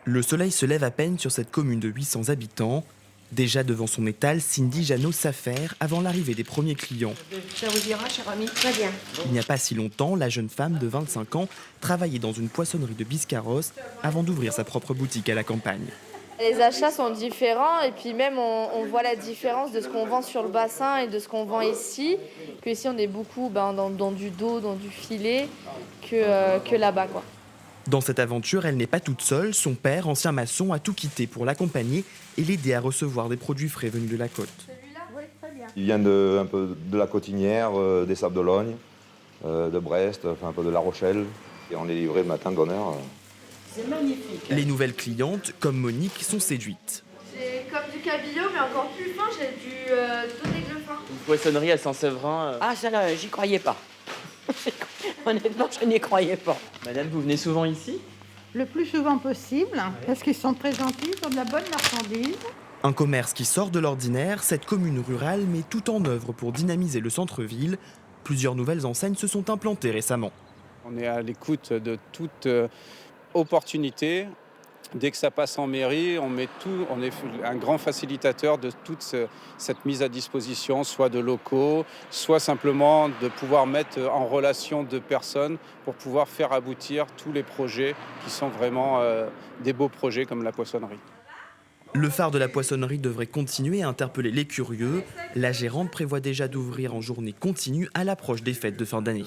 Le soleil se lève à peine sur cette commune de 800 habitants. Déjà devant son étal, Cindy Janot s'affaire avant l'arrivée des premiers clients. Ça vous ira, cher ami? Très bien. Il n'y a pas si longtemps, la jeune femme de 25 ans travaillait dans une poissonnerie de Biscarrosse avant d'ouvrir sa propre boutique à la campagne. Les achats sont différents et puis même on voit la différence de ce qu'on vend sur le bassin et de ce qu'on vend ici. Que ici on est beaucoup dans du dos, dans du filet que là-bas, quoi. Dans cette aventure, elle n'est pas toute seule. Son père, ancien maçon, a tout quitté pour l'accompagner et l'aider à recevoir des produits frais venus de la côte. Il vient un peu de la Cotinière, des Sables d'Olonne, de Brest, enfin un peu de La Rochelle. Et on est livré le matin de bonne heure. C'est magnifique. Les nouvelles clientes, comme Monique, sont séduites. C'est comme du cabillaud mais encore plus fin, j'ai du dodégle fin. Une poissonnerie à Saint-Séverin. Ah, ça là, j'y croyais pas. Honnêtement, je n'y croyais pas. Madame, vous venez souvent ici? Le plus souvent possible, parce qu'ils sont très gentils, ils ont de la bonne marchandise. Un commerce qui sort de l'ordinaire, cette commune rurale met tout en œuvre pour dynamiser le centre-ville. Plusieurs nouvelles enseignes se sont implantées récemment. On est à l'écoute de toute opportunité. Dès que ça passe en mairie, on est un grand facilitateur de toute cette mise à disposition, soit de locaux, soit simplement de pouvoir mettre en relation deux personnes pour pouvoir faire aboutir tous les projets qui sont vraiment des beaux projets comme la poissonnerie. Le phare de la poissonnerie devrait continuer à interpeller les curieux. La gérante prévoit déjà d'ouvrir en journée continue à l'approche des fêtes de fin d'année.